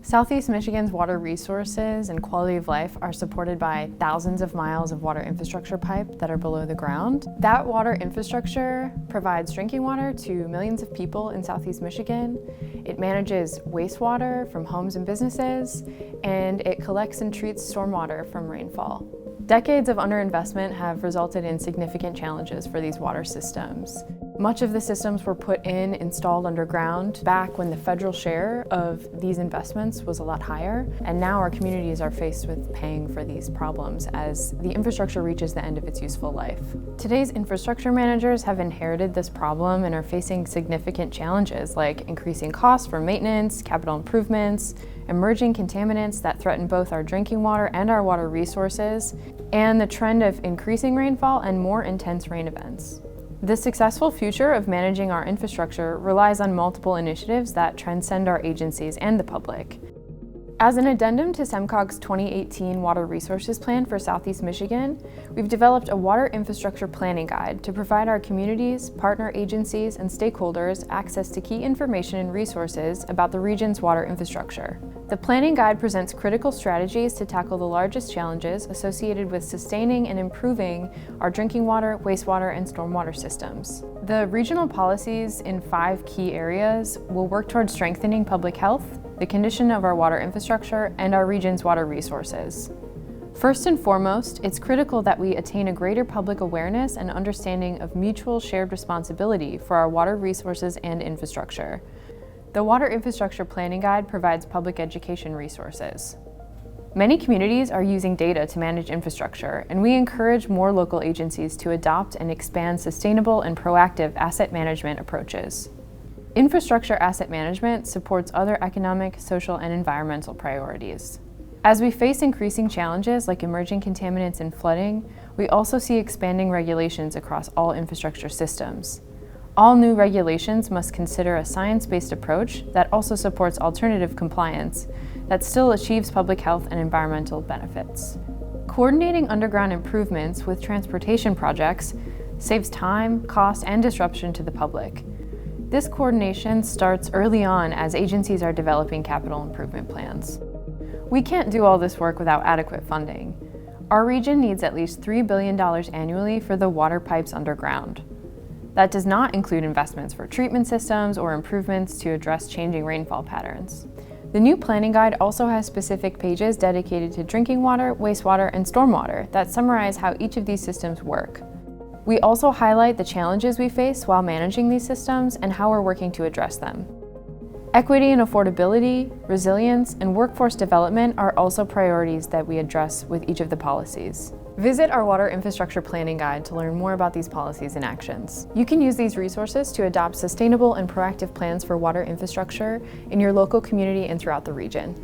Southeast Michigan's water resources and quality of life are supported by thousands of miles of water infrastructure pipe that are below the ground. That water infrastructure provides drinking water to millions of people in Southeast Michigan. It manages wastewater from homes and businesses, and it collects and treats stormwater from rainfall. Decades of underinvestment have resulted in significant challenges for these water systems. Much of the systems were installed underground back when the federal share of these investments was a lot higher, and now our communities are faced with paying for these problems as the infrastructure reaches the end of its useful life. Today's infrastructure managers have inherited this problem and are facing significant challenges like increasing costs for maintenance, capital improvements, emerging contaminants that threaten both our drinking water and our water resources, and the trend of increasing rainfall and more intense rain events. The successful future of managing our infrastructure relies on multiple initiatives that transcend our agencies and the public. As an addendum to SEMCOG's 2018 Water Resources Plan for Southeast Michigan, we've developed a water infrastructure planning guide to provide our communities, partner agencies, and stakeholders access to key information and resources about the region's water infrastructure. The planning guide presents critical strategies to tackle the largest challenges associated with sustaining and improving our drinking water, wastewater, and stormwater systems. The regional policies in 5 key areas will work towards strengthening public health, the condition of our water infrastructure, and our region's water resources. First and foremost, it's critical that we attain a greater public awareness and understanding of mutual shared responsibility for our water resources and infrastructure. The Water Infrastructure Planning Guide provides public education resources. Many communities are using data to manage infrastructure, and we encourage more local agencies to adopt and expand sustainable and proactive asset management approaches. Infrastructure asset management supports other economic, social, and environmental priorities. As we face increasing challenges like emerging contaminants and flooding, we also see expanding regulations across all infrastructure systems. All new regulations must consider a science-based approach that also supports alternative compliance that still achieves public health and environmental benefits. Coordinating underground improvements with transportation projects saves time, cost, and disruption to the public. This coordination starts early on as agencies are developing capital improvement plans. We can't do all this work without adequate funding. Our region needs at least $3 billion annually for the water pipes underground. That does not include investments for treatment systems or improvements to address changing rainfall patterns. The new planning guide also has specific pages dedicated to drinking water, wastewater, and stormwater that summarize how each of these systems work. We also highlight the challenges we face while managing these systems and how we're working to address them. Equity and affordability, resilience, and workforce development are also priorities that we address with each of the policies. Visit our Water Infrastructure Planning Guide to learn more about these policies and actions. You can use these resources to adopt sustainable and proactive plans for water infrastructure in your local community and throughout the region.